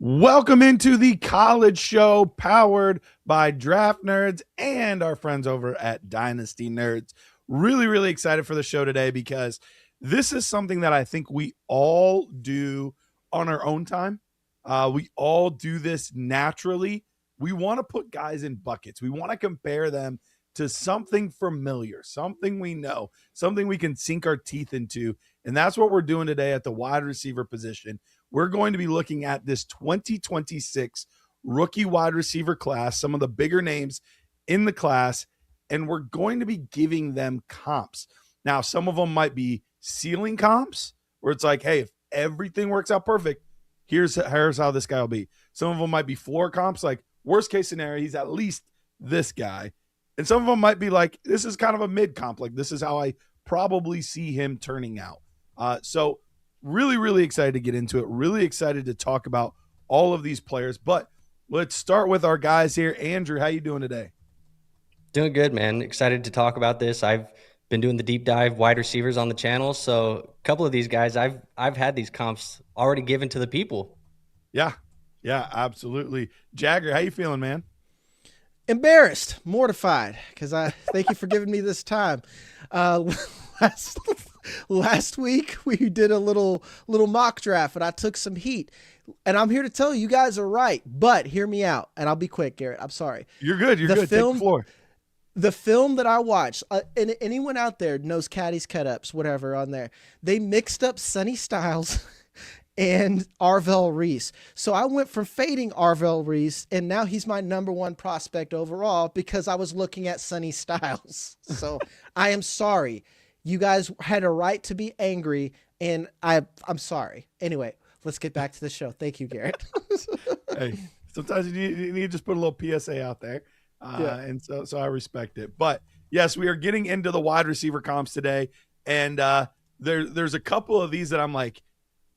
Welcome into the college show powered by Draft Nerds and our friends over at Dynasty Nerds. Really excited for the show today because this is something that I think we all do on our own time. We all do this naturally. We want to put guys in buckets. We want to compare them to something familiar, something we know, something we can sink our teeth into. And that's what we're doing today at the wide receiver position. We're going to be looking at this 2026 rookie wide receiver class, some of the bigger names in the class, and we're going to be giving them comps. Now, some of them might be ceiling comps where it's like, hey, if everything works out perfect, here's how this guy will be. Some of them might be floor comps, like worst case scenario, he's at least this guy. And some of them might be like, this is kind of a mid comp. Like, this is how I probably see him turning out. So really excited to get into it. Really excited to talk about all of these players. But let's start with our guys here. Andrew, how you doing today? Doing good, man. Excited to talk about this. I've been doing the deep dive wide receivers on the channel. So a couple of these guys, I've had these comps already given to the people. Yeah, absolutely. Jagger, how you feeling, man? Embarrassed, mortified, because I thank you for giving me this time. Last week we did a little mock draft, and I took some heat. And I'm here to tell you guys are right, but hear me out, and I'll be quick, Garrett. I'm sorry. You're good. Take the floor. The film that I watched, and anyone out there knows Caddy's cut-ups, whatever, on there. They mixed up Sonny Styles and Arvell Reese. So I went from fading Arvell Reese, and now he's my number one prospect overall because I was looking at Sonny Styles. So I am sorry. You guys had a right to be angry, and I'm sorry. Anyway, let's get back to the show. Thank you, Garrett. Hey, sometimes you need to just put a little PSA out there. And so I respect it. But yes, we are getting into the wide receiver comps today. And there's a couple of these that I'm like,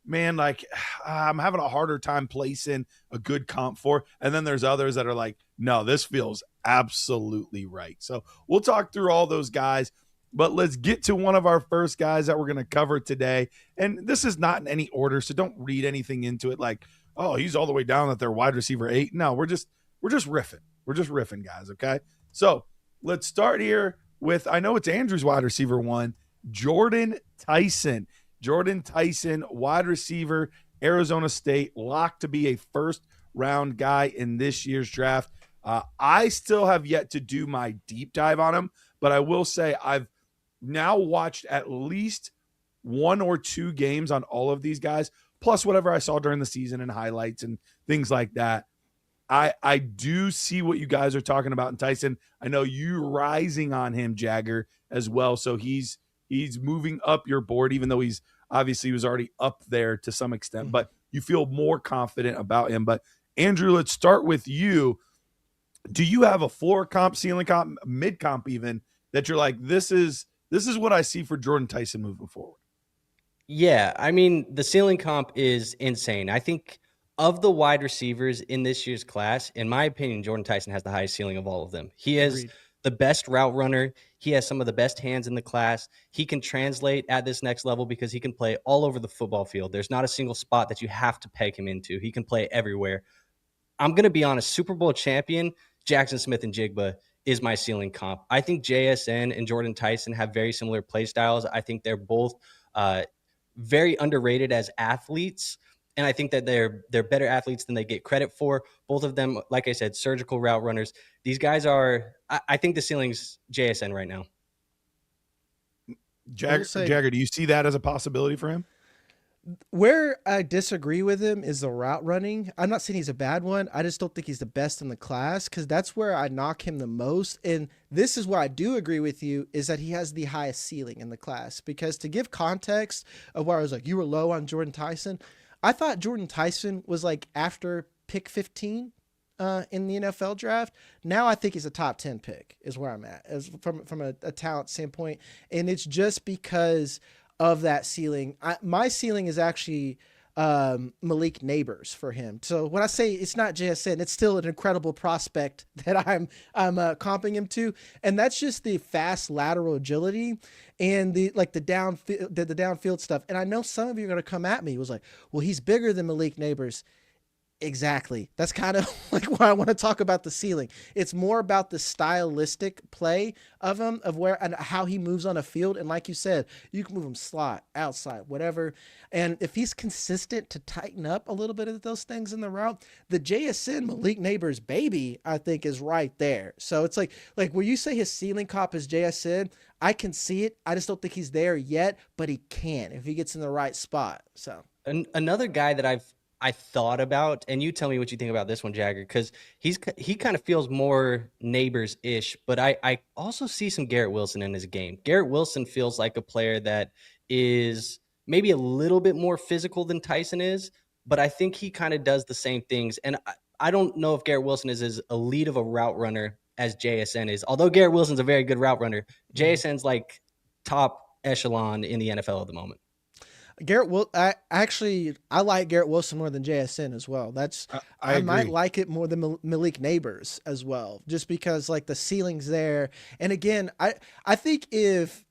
man, like I'm having a harder time placing a good comp for. And then there's others that are like, no, this feels absolutely right. So we'll talk through all those guys. But let's get to one of our first guys that we're going to cover today. And this is not in any order, so don't read anything into it like, oh, he's all the way down at their wide receiver 8. No, we're just riffing. We're just riffing, guys, okay? So let's start here with, I know it's Andrew's wide receiver 1, Jordyn Tyson. Jordyn Tyson, wide receiver, Arizona State, locked to be a first-round guy in this year's draft. I still have yet to do my deep dive on him, but I will say I've now watched at least 1 or 2 games on all of these guys, plus whatever I saw during the season and highlights and things like that. I do see what you guys are talking about in Tyson. I know you rising on him, Jagger, as well. So he's moving up your board, even though he was already up there to some extent, but you feel more confident about him. But Andrew, let's start with you. Do you have a floor comp, ceiling comp, mid comp even that you're like, this is what I see for Jordyn Tyson moving forward? Yeah, I mean, the ceiling comp is insane. I think of the wide receivers in this year's class, in my opinion, Jordyn Tyson has the highest ceiling of all of them. He is the best route runner. He has some of the best hands in the class. He can translate at this next level because he can play all over the football field. There's not a single spot that you have to peg him into. He can play everywhere. I'm going to be honest, Super Bowl champion Jackson Smith-Njigba is my ceiling comp. I think JSN and Jordyn Tyson have very similar play styles. I think they're both very underrated as athletes. And I think that they're better athletes than they get credit for. Both of them, like I said, surgical route runners. These guys are, I think the ceiling's JSN right now. Jagger, do you see that as a possibility for him? Where I disagree with him is the route running. I'm not saying he's a bad one. I just don't think he's the best in the class because that's where I knock him the most. And this is where I do agree with you is that he has the highest ceiling in the class. Because to give context of where I was like, you were low on Jordyn Tyson, I thought Jordyn Tyson was like after pick 15 in the NFL draft. Now I think he's a top 10 pick is where I'm at as from a talent standpoint. And it's just because of that ceiling. My ceiling is actually Malik Neighbors for him. So when I say it's not JSN, it's still an incredible prospect that I'm comping him to, and that's just the fast lateral agility and the downfield stuff. And I know some of you are going to come at me. It was like, well, he's bigger than Malik Neighbors. Exactly. That's kind of like why I want to talk about the ceiling. It's more about the stylistic play of him, of where and how he moves on a field. And like you said, you can move him slot, outside, whatever. And if he's consistent to tighten up a little bit of those things in the route, the JSN Malik Neighbors baby, I think, is right there. So it's like when you say his ceiling comp is JSN, I can see it. I just don't think he's there yet, but he can if he gets in the right spot. So another guy that I thought about, and you tell me what you think about this one, Jagger, because he kind of feels more Neighbors-ish, but I also see some Garrett Wilson in his game. Garrett Wilson feels like a player that is maybe a little bit more physical than Tyson is, but I think he kind of does the same things. And I don't know if Garrett Wilson is as elite of a route runner as JSN is. Although Garrett Wilson's a very good route runner, JSN's like top echelon in the NFL at the moment. I like Garrett Wilson more than JSN as well. I might like it more than Malik Neighbors as well, just because like the ceiling's there. And again, I think if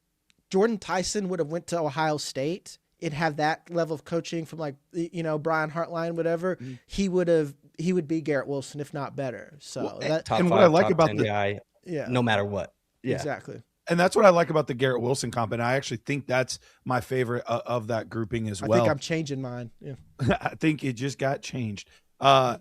Jordyn Tyson would have went to Ohio State and have that level of coaching from like, Brian Hartline, whatever, he would be Garrett Wilson, if not better. So top and five, what I like about the guy, no matter what. Yeah, exactly. And that's what I like about the Garrett Wilson comp. And I actually think that's my favorite of that grouping as well. I think I'm changing mine. Yeah. I think it just got changed. A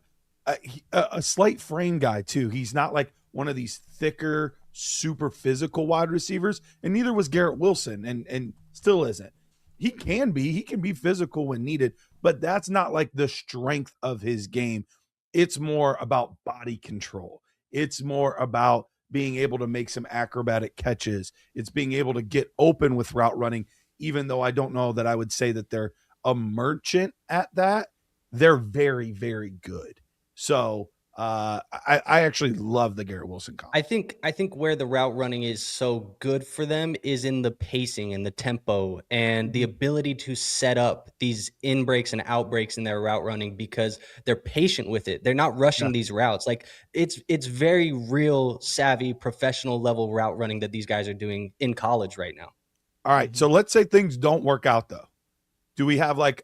slight frame guy too. He's not like one of these thicker, super physical wide receivers. And neither was Garrett Wilson and still isn't. He can be physical when needed, but that's not like the strength of his game. It's more about body control. It's more about being able to make some acrobatic catches. It's being able to get open with route running, even though I don't know that I would say that they're a merchant at that. They're very, very good. So I actually love the Garrett Wilson comp. I think where the route running is so good for them is in the pacing and the tempo and the ability to set up these in breaks and out breaks in their route running because they're patient with it. They're not rushing these routes. Like it's very real savvy professional level route running that these guys are doing in college right now. All right. So let's say things don't work out though. Do we have like,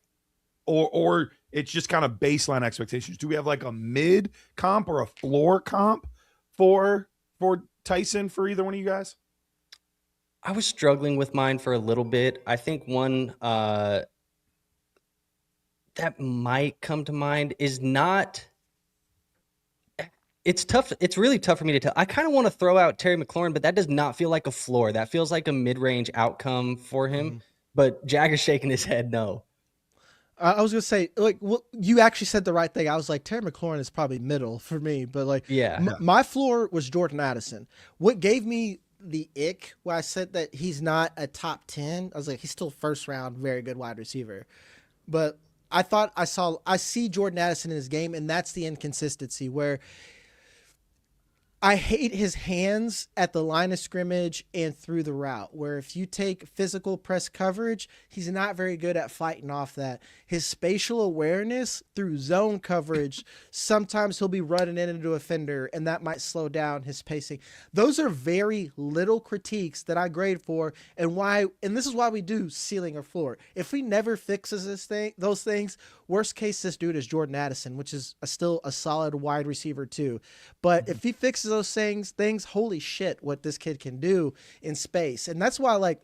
or it's just kind of baseline expectations? Do we have like a mid comp or a floor comp for Tyson for either one of you guys? I was struggling with mine for a little bit. I think one that might come to mind is not. It's tough. It's really tough for me to tell. I kind of want to throw out Terry McLaurin, but that does not feel like a floor. That feels like a mid-range outcome for him. But Jagger's shaking his head no. I was gonna say, like, well, you actually said the right thing. I was like, Terry McLaurin is probably middle for me, but like, my floor was Jordan Addison. What gave me the ick when I said that he's not a top 10? I was like, he's still first round, very good wide receiver. But I thought I see Jordan Addison in his game, and that's the inconsistency where I hate his hands at the line of scrimmage and through the route, where if you take physical press coverage, he's not very good at fighting off that. His spatial awareness through zone coverage, sometimes he'll be running into a fender, and that might slow down his pacing. Those are very little critiques that I grade for, and this is why we do ceiling or floor. If he never fixes those things, worst case, this dude is Jordan Addison, which is still a solid wide receiver too. But if he fixes those things, holy shit, what this kid can do in space. And that's why, like,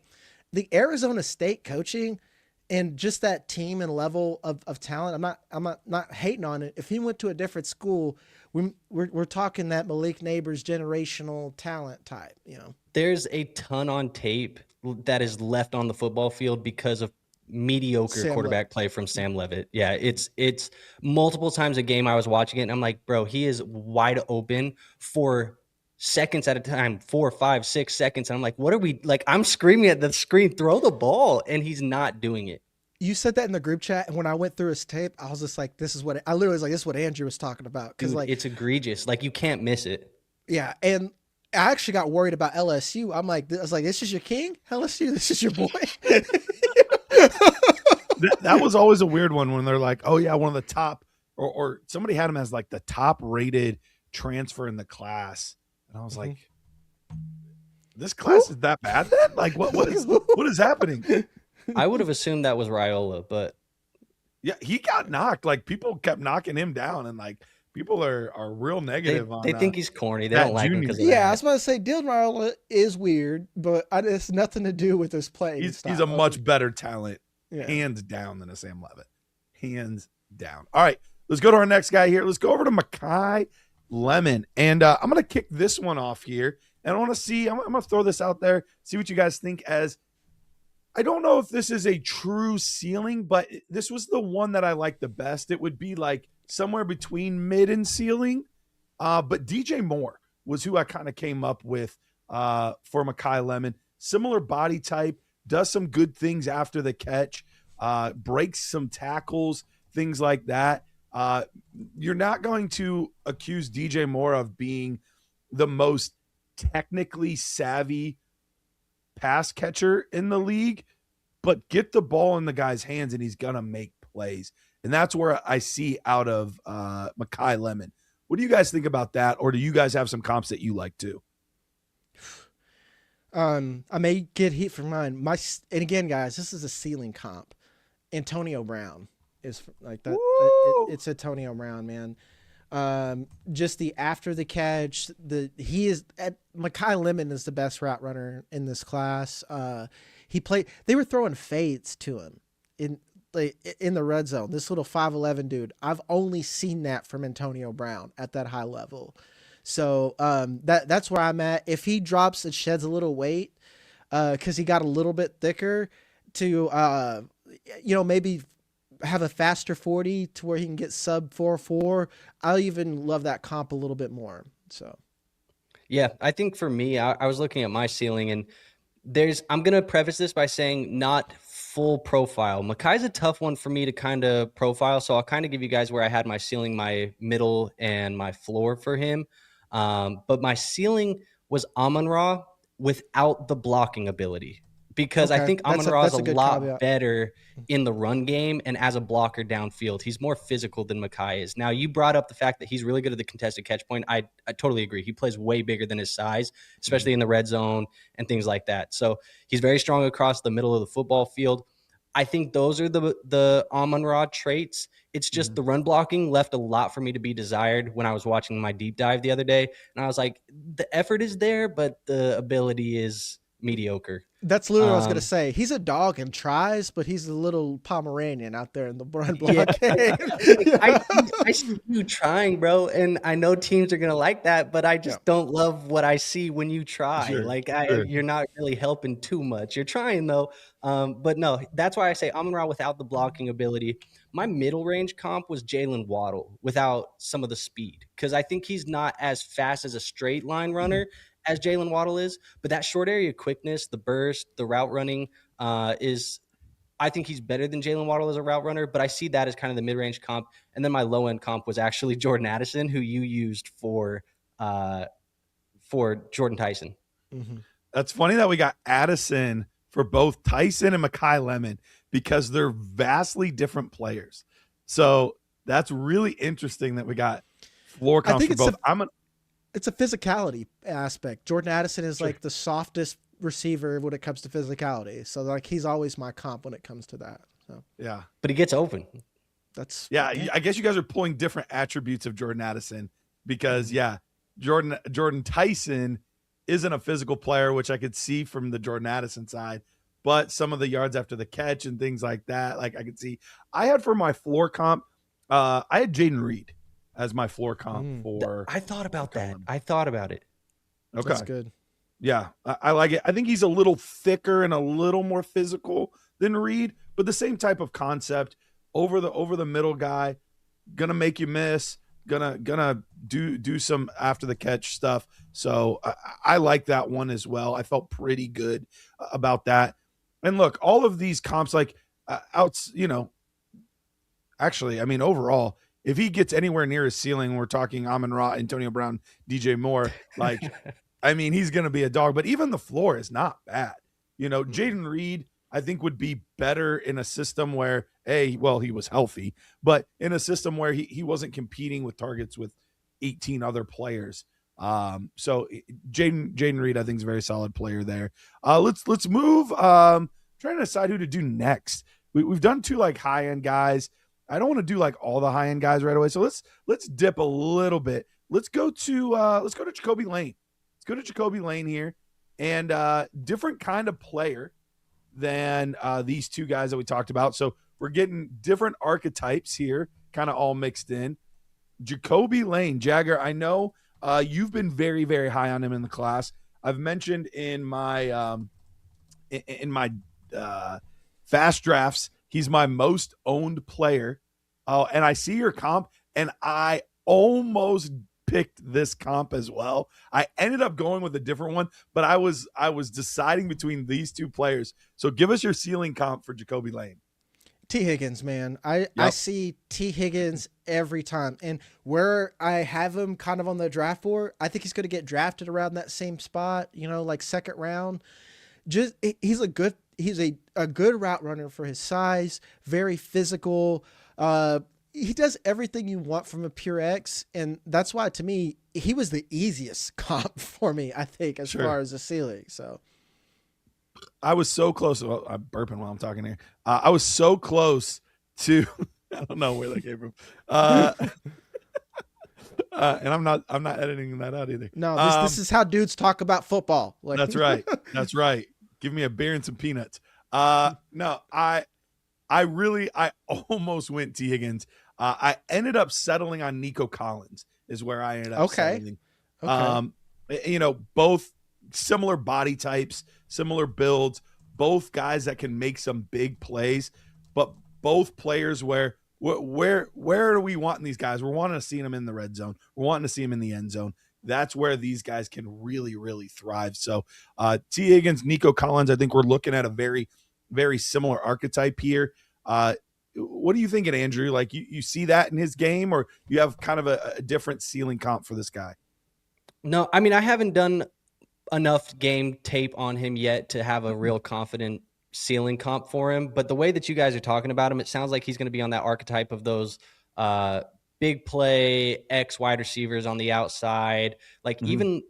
the Arizona State coaching and just that team and level of talent, I'm not hating on it. If he went to a different school, we're talking that Malik Neighbors generational talent type, There's a ton on tape that is left on the football field because of mediocre quarterback play from Sam Levitt. Yeah, it's multiple times a game I was watching it and I'm like, bro, he is wide open for seconds at a time, 4, 5, 6 seconds. And I'm like, what are we like? I'm screaming at the screen, throw the ball, and he's not doing it. You said that in the group chat, and when I went through his tape, I was just like, this is what Andrew was talking about. Because like, it's egregious. Like, you can't miss it. Yeah, and I actually got worried about LSU. I was like, this is your king, LSU. This is your boy. that was always a weird one when they're like, oh yeah, one of the top, or somebody had him as like the top rated transfer in the class. And I was like, this class is that bad then? Like what is happening? I would have assumed that was Raiola, but Yeah, he got knocked. Like people kept knocking him down, and like people are real negative on. They think he's corny. They Pat don't like him Jr. because of Yeah, I that. was about to say Dylan Marla is weird, but it's nothing to do with his playing He's style. a much better talent, Yeah. hands down, than a Sam Levitt. Hands down. All right, let's go to our next guy here. Let's go over to Makai Lemon, and I'm gonna kick this one off here, and I want to see. I'm gonna throw this out there, see what you guys think. As I don't know if this is a true ceiling, but this was the one that I liked the best. It would be like somewhere between mid and ceiling. But DJ Moore was who I kind of came up with for Makai Lemon. Similar body type, does some good things after the catch, breaks some tackles, things like that. You're not going to accuse DJ Moore of being the most technically savvy pass catcher in the league, but get the ball in the guy's hands and he's gonna make plays. And that's where I see out of Makai Lemon. What do you guys think about that? Or do you guys have some comps that you like too? I may get heat for mine. And again, guys, this is a ceiling comp. Antonio Brown is like that. It's Antonio Brown, man. Just the after the catch, Makai Lemon is the best route runner in this class. They were throwing fades to him in the red zone. This little 5'11" dude, I've only seen that from Antonio Brown at that high level. So that's where I'm at. If he drops and sheds a little weight, because he got a little bit thicker to maybe have a faster 40 to where he can get sub 4.4. I'll even love that comp a little bit more. So, yeah, I think for me, I was looking at my ceiling, and I'm going to preface this by saying not full profile. Makai's a tough one for me to kind of profile. So I'll kind of give you guys where I had my ceiling, my middle, and my floor for him. But my ceiling was Amon-Ra without the blocking ability. Because I think Amon-Ra is a lot better in the run game and as a blocker downfield. He's more physical than Makai is. Now, you brought up the fact that he's really good at the contested catch point. I totally agree. He plays way bigger than his size, especially in the red zone and things like that. So he's very strong across the middle of the football field. I think those are the Amon-Ra traits. It's just the run blocking left a lot for me to be desired when I was watching my deep dive the other day. And I was like, the effort is there, but the ability is mediocre. That's literally what I was going to say. He's a dog and tries, but he's a little Pomeranian out there in the run blocking. Yeah. I see you trying, bro, and I know teams are going to like that, but I just don't love what I see when you try. Sure. You're not really helping too much. You're trying, though. But no, that's why I say Amon-Ra without the blocking ability. My middle range comp was Jalen Waddle without some of the speed, because I think he's not as fast as a straight line runner as Jalen Waddle is, but that short area quickness, the burst, the route running I think he's better than Jalen Waddle as a route runner, but I see that as kind of the mid-range comp. And then my low-end comp was actually Jordan Addison, who you used for Jordyn Tyson. Mm-hmm. That's funny that we got Addison for both Tyson and Makai Lemon because they're vastly different players. So that's really interesting that we got floor comps for both. It's a physicality aspect. Jordan Addison is like the softest receiver when it comes to physicality. So like he's always my comp when it comes to that. So yeah. But he gets open. I guess you guys are pulling different attributes of Jordan Addison because Jordyn Tyson isn't a physical player, which I could see from the Jordan Addison side, but some of the yards after the catch and things like that, like I could see. I had for my floor comp, I had Jayden Reed as my floor comp for. I thought about that. I thought about it. Okay. That's good. Yeah, I like it. I think he's a little thicker and a little more physical than Reed, but the same type of concept. Over the middle guy, gonna make you miss, gonna do some after the catch stuff. So I like that one as well. I felt pretty good about that. And look, all of these comps, like actually, I mean, overall, if he gets anywhere near his ceiling, we're talking Amon-Ra, Antonio Brown, DJ Moore, like, I mean, he's going to be a dog, but even the floor is not bad. Jayden Reed, I think, would be better in a system where, he was healthy, but in a system where he wasn't competing with targets with 18 other players. So Jayden Reed, I think, is a very solid player there. Let's move. Trying to decide who to do next. We've done two like high-end guys. I don't want to do like all the high end guys right away. So let's dip a little bit. Let's go to JaKobi Lane. Let's go to JaKobi Lane here, and different kind of player than these two guys that we talked about. So we're getting different archetypes here, kind of all mixed in. JaKobi Lane, Jagger, I know you've been very, very high on him in the class. I've mentioned in my fast drafts, he's my most owned player. And I see your comp, and I almost picked this comp as well. I ended up going with a different one, but I was deciding between these two players. So give us your ceiling comp for JaKobi Lane. T. Higgins, man. I see T. Higgins every time. And where I have him kind of on the draft board, I think he's going to get drafted around that same spot, like second round. He's a good route runner for his size, very physical. He does everything you want from a pure X, and that's why, to me, he was the easiest comp for me, I think, as far as the ceiling. So I was so close. Well, I'm burping while I'm talking here. I was so close to I don't know where that came from. And I'm not editing that out either. No, this is how dudes talk about football. Like, that's right. That's right. Give me a beer and some peanuts. No, I almost went T. Higgins. I ended up settling on Nico Collins is where I ended up settling. Okay. Both similar body types, similar builds, both guys that can make some big plays, but both players where are we wanting these guys? We're wanting to see them in the red zone. We're wanting to see them in the end zone. That's where these guys can really, really thrive. So T. Higgins, Nico Collins, I think we're looking at a very, very similar archetype here. What are you thinking, Andrew? Like you see that in his game, or you have kind of a different ceiling comp for this guy? No, I mean, I haven't done enough game tape on him yet to have a real confident ceiling comp for him. But the way that you guys are talking about him, it sounds like he's going to be on that archetype of those big play X wide receivers on the outside. Like even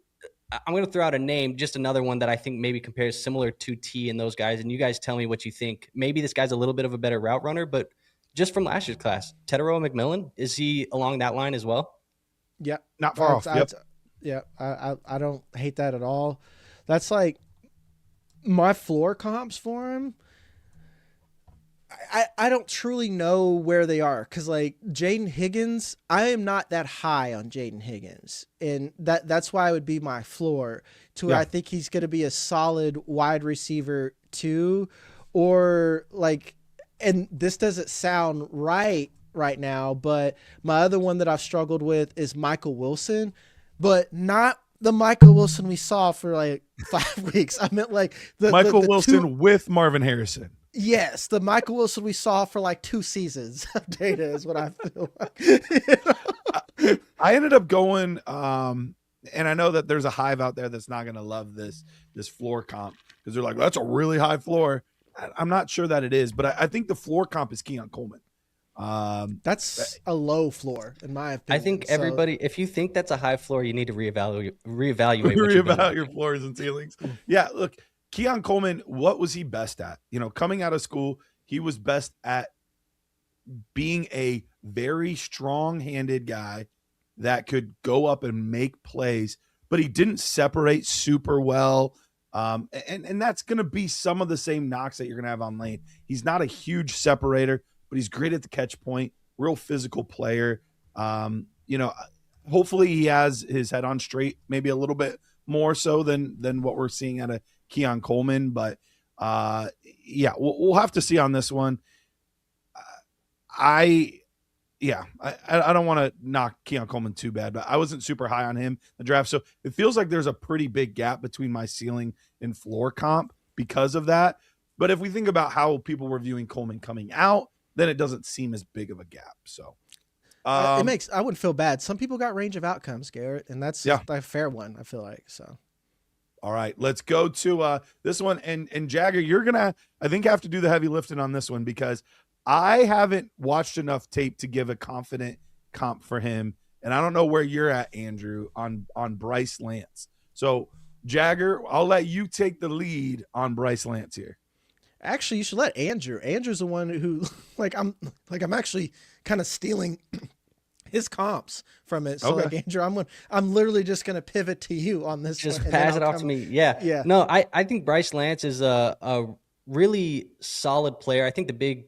I'm going to throw out a name, just another one that I think maybe compares similar to T and those guys. And you guys tell me what you think. Maybe this guy's a little bit of a better route runner, but just from last year's class, Tetairoa McMillan, is he along that line as well? Yeah. Not far off. Yeah. I don't hate that at all. That's like my floor comps for him. I don't truly know where they are, because like Jaden Higgins, I am not that high on Jaden Higgins, and that's why it would be my floor to where I think he's going to be a solid wide receiver too, or like, and this doesn't sound right now, but my other one that I've struggled with is Michael Wilson, but not the Michael Wilson we saw for like 5 weeks. I meant like the Michael Wilson with Marvin Harrison. Yes, the Michael Wilson we saw for like 2 seasons of data is what I feel like. I ended up going, and I know that there's a hive out there that's not going to love this floor comp, because they're like, that's a really high floor. I'm not sure that it is, but I think the floor comp is Keon Coleman. That's a low floor in my opinion. I think everybody, if you think that's a high floor, you need to reevaluate your floors and ceilings. Yeah, look, Keon Coleman, what was he best at? Coming out of school, he was best at being a very strong-handed guy that could go up and make plays, but he didn't separate super well. And that's going to be some of the same knocks that you're going to have on Lane. He's not a huge separator, but he's great at the catch point, real physical player. Hopefully he has his head on straight, maybe a little bit more so than what we're seeing out of Keon Coleman. But we'll have to see on this one. I don't want to knock Keon Coleman too bad, but I wasn't super high on him in the draft. So it feels like there's a pretty big gap between my ceiling and floor comp because of that. But if we think about how people were viewing Coleman coming out, then it doesn't seem as big of a gap. So I wouldn't feel bad. Some people got range of outcomes, Garrett, and that's a fair one, I feel like. So all right, let's go to this one. And Jagger, you're gonna, I think, have to do the heavy lifting on this one, because I haven't watched enough tape to give a confident comp for him. And I don't know where you're at, Andrew, on Bryce Lance. So Jagger, I'll let you take the lead on Bryce Lance here. Actually, you should let Andrew. Andrew's the one who I'm actually kind of stealing his comps from it. So like Andrew, I'm literally just gonna pivot to you on this. Just pass it off to me. Yeah. No, I think Bryce Lance is a really solid player. I think the big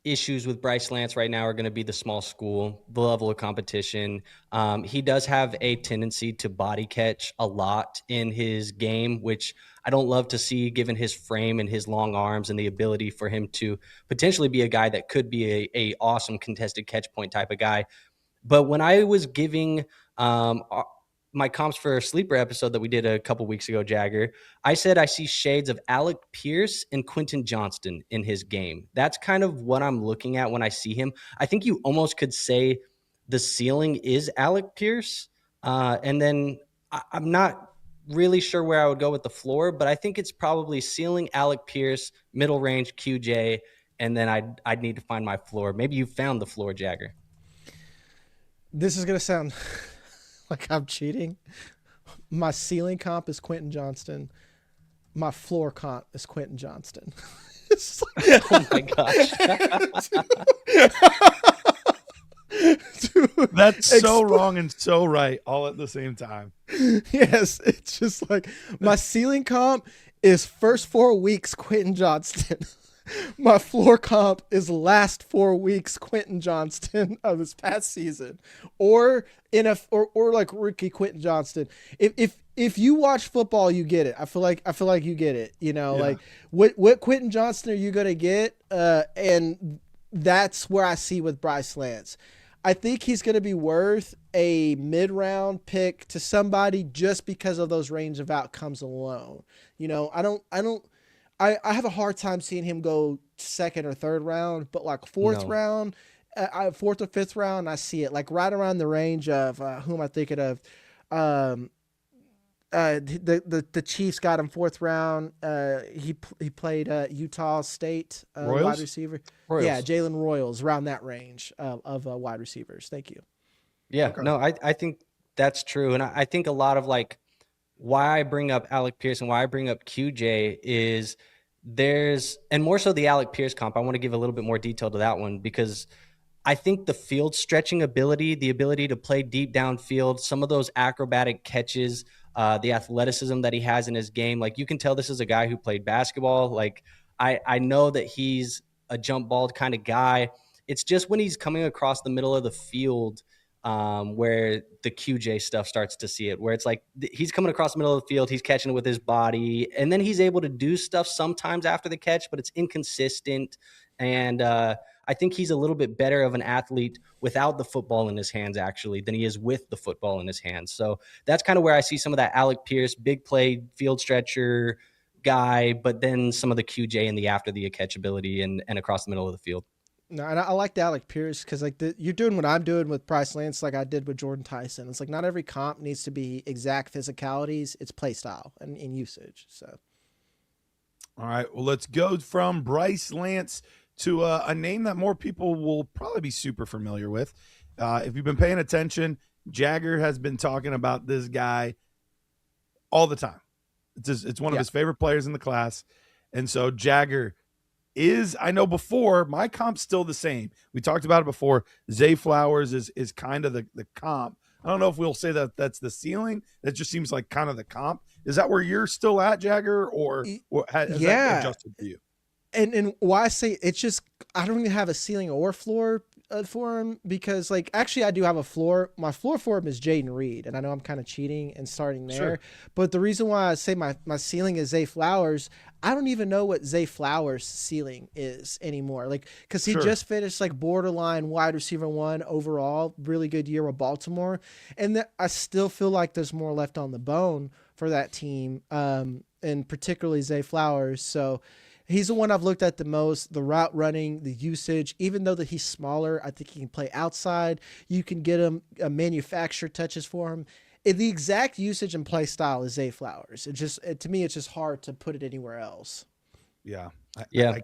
issues with Bryce Lance right now are going to be the small school, the level of competition. He does have a tendency to body catch a lot in his game, which I don't love to see given his frame and his long arms and the ability for him to potentially be a guy that could be a awesome contested catch point type of guy. But when I was giving my comps for a sleeper episode that we did a couple weeks ago, Jagger, I said I see shades of Alec Pierce and Quentin Johnston in his game. That's kind of what I'm looking at when I see him. I think you almost could say the ceiling is Alec Pierce. And then I'm not really sure where I would go with the floor, but I think it's probably ceiling Alec Pierce, middle range QJ, and then I'd need to find my floor. Maybe you found the floor, Jagger. This is going to sound like I'm cheating. My ceiling comp is Quentin Johnston. My floor comp is Quentin Johnston. Oh my gosh. Dude, that's so wrong and so right all at the same time. Yes, it's just like my ceiling comp is first 4 weeks Quentin Johnston. My floor comp is last 4 weeks Quentin Johnston of this past season, or like rookie Quentin Johnston. If you watch football, you get it. I feel like you get it. You know, like what Quentin Johnston are you gonna get? And that's where I see with Bryce Lance. I think he's going to be worth a mid-round pick to somebody just because of those range of outcomes alone. You know, I have a hard time seeing him go second or third round, but like fourth round, fourth or fifth round, I see it like right around the range of who am I thinking of? The Chiefs got him fourth round. He played Utah State wide receiver. Royals. Yeah, Jalen Royals, around that range of wide receivers. Thank you. Yeah, okay. No, I think that's true. And I think a lot of like why I bring up Alec Pierce and why I bring up QJ is and more so the Alec Pierce comp, I want to give a little bit more detail to that one because I think the field stretching ability, the ability to play deep downfield, some of those acrobatic catches, the athleticism that he has in his game, like you can tell this is a guy who played basketball. Like I know that he's a jump ball kind of guy. It's just when he's coming across the middle of the field where the QJ stuff starts to see it, where it's like he's coming across the middle of the field, he's catching it with his body, and then he's able to do stuff sometimes after the catch, but it's inconsistent. And I think he's a little bit better of an athlete without the football in his hands, actually, than he is with the football in his hands. So that's kind of where I see some of that Alec Pierce, big play, field stretcher guy, but then some of the QJ and the after the catch ability and across the middle of the field. No, and I like the Alec Pierce because like you're doing what I'm doing with Bryce Lance, like I did with Jordyn Tyson. It's like not every comp needs to be exact physicalities; it's play style and usage. So, all right, well, let's go from Bryce Lance to a name that more people will probably be super familiar with. If you've been paying attention, Jagger has been talking about this guy all the time. It's one of his favorite players in the class, and so Jagger. I know before my comp's still the same. We talked about it before. Zay Flowers is kind of the comp. I don't know if we'll say that that's the ceiling. That just seems like kind of the comp. Is that where you're still at, Jagger, or has that adjusted for you? And why I say it's just I don't even have a ceiling or floor for him because like actually I do have a floor. My floor for him is Jayden Reed, and I know I'm kind of cheating and starting there. Sure. But the reason why I say my ceiling is Zay Flowers, I don't even know what Zay Flowers' ceiling is anymore. Like because he just finished like borderline wide receiver 1 overall, really good year with Baltimore, and I still feel like there's more left on the bone for that team, and particularly Zay Flowers. So. He's the one I've looked at the most, the route running, the usage, even though that he's smaller, I think he can play outside. You can get him manufacturer touches for him. The exact usage and play style is Zay Flowers. To me, it's just hard to put it anywhere else. Yeah.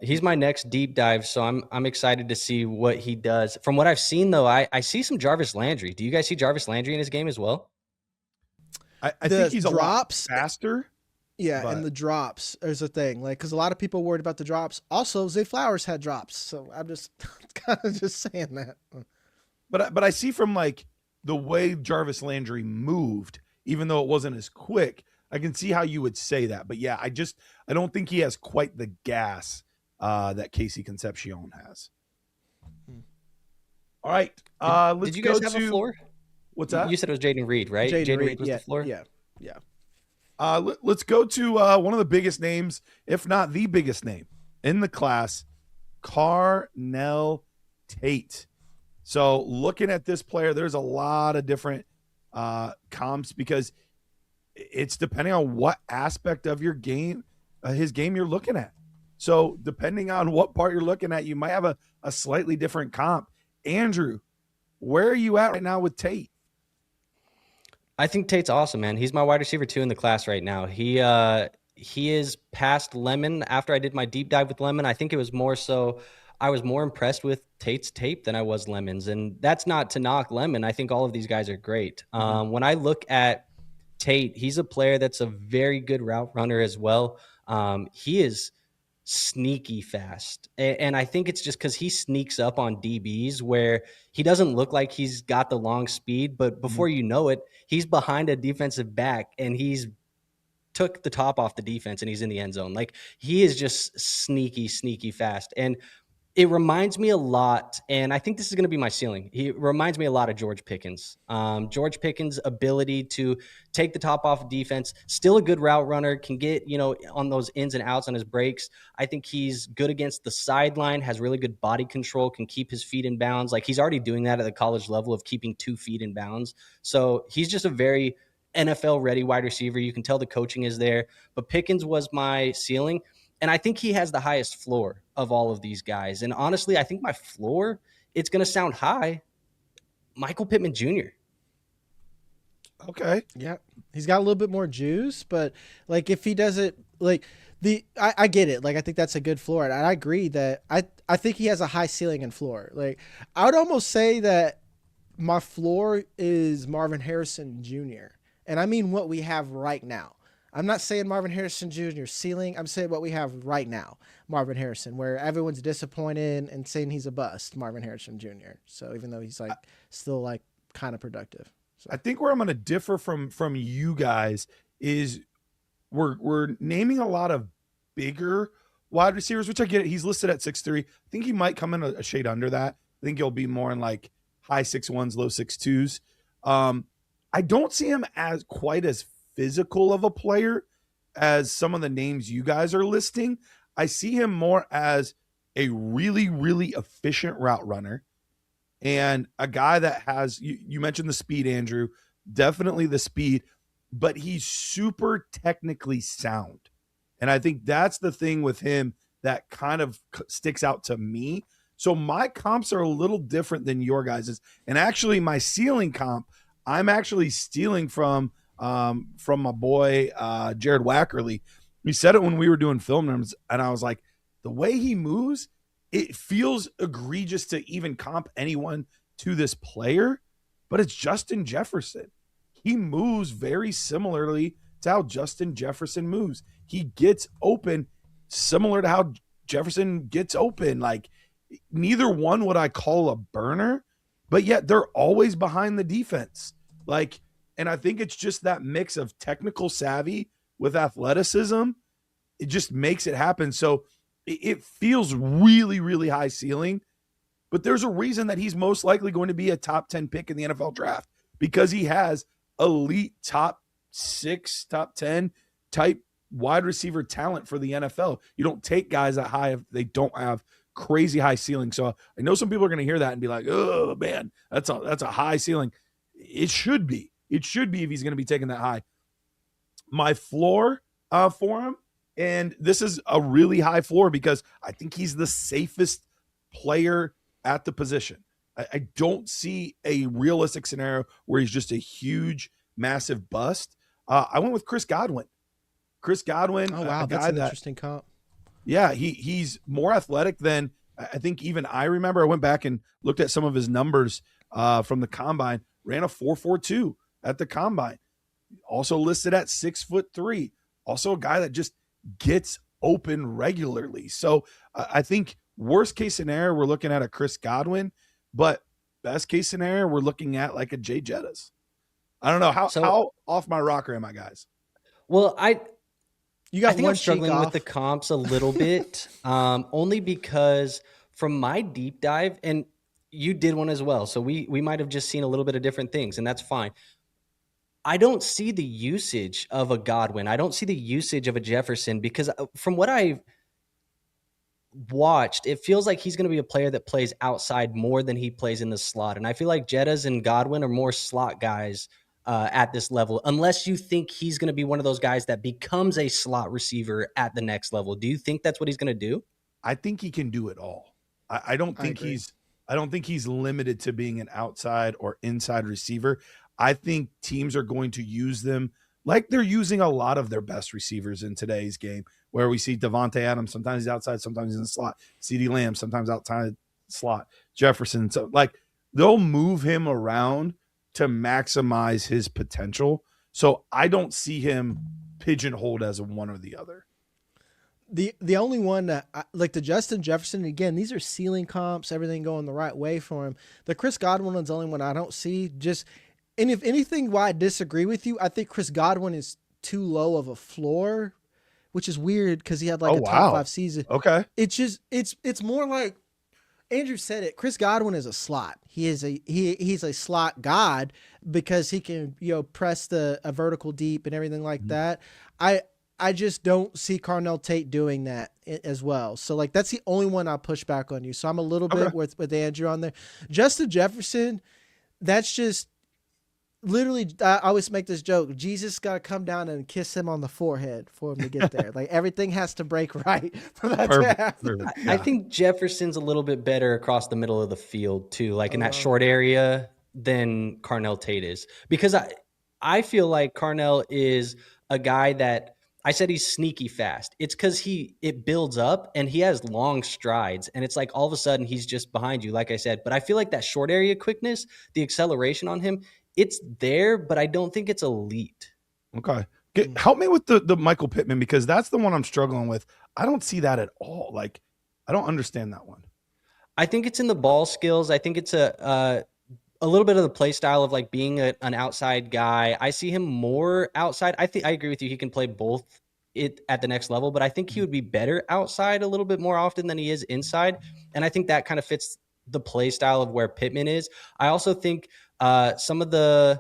He's my next deep dive. So I'm excited to see what he does. From what I've seen though, I see some Jarvis Landry. Do you guys see Jarvis Landry in his game as well? I think he's a lot faster. Yeah, and the drops is a thing. Like, because a lot of people worried about the drops. Also, Zay Flowers had drops, so I'm just kind of just saying that. But I see from like the way Jarvis Landry moved, even though it wasn't as quick, I can see how you would say that. But yeah, I don't think he has quite the gas that Casey Concepcion has. All right, let's did you guys go have a floor? What's that? You said it was Jaden Reed, right? Jaden Reed was the floor. Yeah. Let's go to one of the biggest names, if not the biggest name in the class, Carnell Tate. So looking at this player, there's a lot of different comps because it's depending on what aspect of your game, his game you're looking at. So depending on what part you're looking at, you might have a slightly different comp. Andrew, where are you at right now with Tate? I think Tate's awesome, man. He's my wide receiver 2 in the class right now. He is past Lemon. After I did my deep dive with Lemon, I think it was more so I was more impressed with Tate's tape than I was Lemon's. And that's not to knock Lemon. I think all of these guys are great. When I look at Tate, he's a player that's a very good route runner as well. He is sneaky fast. And I think it's just because he sneaks up on DBs where he doesn't look like he's got the long speed, but before you know it, he's behind a defensive back and he's took the top off the defense and he's in the end zone. Like, he is just sneaky fast. And it reminds me a lot, and I think this is going to be my ceiling. He reminds me a lot of George Pickens. George Pickens' ability to take the top off of defense, still a good route runner, can get, on those ins and outs on his breaks. I think he's good against the sideline, has really good body control, can keep his feet in bounds. Like, he's already doing that at the college level of keeping 2 feet in bounds. So he's just a very NFL-ready wide receiver. You can tell the coaching is there. But Pickens was my ceiling. And I think he has the highest floor of all of these guys. And honestly, I think my floor, it's going to sound high, Michael Pittman Jr. Okay. Yeah. He's got a little bit more juice, but like if he does it, like I get it. Like, I think that's a good floor. And I agree that I think he has a high ceiling and floor. Like, I would almost say that my floor is Marvin Harrison Jr. And I mean what we have right now. I'm not saying Marvin Harrison Jr.'s ceiling. I'm saying what we have right now, Marvin Harrison, where everyone's disappointed and saying he's a bust, Marvin Harrison Jr. So even though he's still kind of productive. So I think where I'm going to differ from you guys is we're naming a lot of bigger wide receivers, which I get it. He's listed at 6'3". I think he might come in a shade under that. I think he'll be more in like high 6'1s, low 6'2s. I don't see him as quite as physical of a player as some of the names you guys are listing. I see him more as a really, really efficient route runner and a guy that has, you mentioned the speed, Andrew, definitely the speed, but he's super technically sound. And I think that's the thing with him that kind of sticks out to me. So my comps are a little different than your guys's. And actually my ceiling comp, I'm actually stealing from my boy, Jared Wackerly. He said it when we were doing film numbers, and I was like, the way he moves, it feels egregious to even comp anyone to this player, but it's Justin Jefferson. He moves very similarly to how Justin Jefferson moves. He gets open similar to how Jefferson gets open. Like, neither one would I call a burner, but yet they're always behind the defense. Like, and I think it's just that mix of technical savvy with athleticism. It just makes it happen. So it feels really, really high ceiling, but there's a reason that he's most likely going to be a top 10 pick in the NFL draft because he has elite top 6, top 10 type wide receiver talent for the NFL. You don't take guys that high if they don't have crazy high ceiling. So I know some people are going to hear that and be like, oh man, that's a high ceiling. It should be. It should be if he's going to be taking that high. My floor for him, and this is a really high floor because I think he's the safest player at the position. I don't see a realistic scenario where he's just a huge, massive bust. I went with Chris Godwin. Chris Godwin. Oh, wow. That's an interesting comp. Yeah, he's more athletic than I think even I remember. I went back and looked at some of his numbers from the combine. Ran a 4.42 at the combine. Also listed at 6'3", also a guy that just gets open regularly. So I think worst case scenario, we're looking at a Chris Godwin, but best case scenario, we're looking at like a Jay Jettis. I don't know how off my rocker am I, guys? Well, I think one I'm struggling cheek with off. the comps a little bit, only because from my deep dive, and you did one as well, so we might have just seen a little bit of different things, and that's fine. I don't see the usage of a Godwin. I don't see the usage of a Jefferson, because from what I've watched, it feels like he's going to be a player that plays outside more than he plays in the slot. And I feel like Jettas and Godwin are more slot guys at this level, unless you think he's going to be one of those guys that becomes a slot receiver at the next level. Do you think that's what he's going to do? I think he can do it all. I don't think he's limited to being an outside or inside receiver. I think teams are going to use them like they're using a lot of their best receivers in today's game, where we see Devontae Adams, sometimes he's outside, sometimes he's in the slot. CeeDee Lamb, sometimes outside slot. Jefferson. So like they'll move him around to maximize his potential. So I don't see him pigeonholed as one or the other. The only one that like the Justin Jefferson, again, these are ceiling comps, everything going the right way for him. The Chris Godwin one's the only one I don't see. And if anything, why I disagree with you, I think Chris Godwin is too low of a floor, which is weird because he had like top 5 season. Okay. It's more like Andrew said it. Chris Godwin is a slot. He's a slot god because he can, press a vertical deep and everything like that. I just don't see Carnell Tate doing that as well. So like, that's the only one I'll push back on you. So I'm a little bit with Andrew on there. Justin Jefferson, that's just literally, I always make this joke. Jesus got to come down and kiss him on the forehead for him to get there. Like everything has to break right for that to happen. I think Jefferson's a little bit better across the middle of the field too, like in that short area than Carnell Tate is, because I feel like Carnell is a guy that I said he's sneaky fast. It's because it builds up and he has long strides, and it's like all of a sudden he's just behind you, like I said. But I feel like that short area quickness, the acceleration on him, it's there, but I don't think it's elite. Okay. Help me with the Michael Pittman, because that's the one I'm struggling with. I don't see that at all. Like, I don't understand that one. I think it's in the ball skills. I think it's a little bit of the play style of like being an outside guy. I see him more outside. I agree with you. He can play both at the next level, but I think he would be better outside a little bit more often than he is inside. And I think that kind of fits the play style of where Pittman is. I also think some of the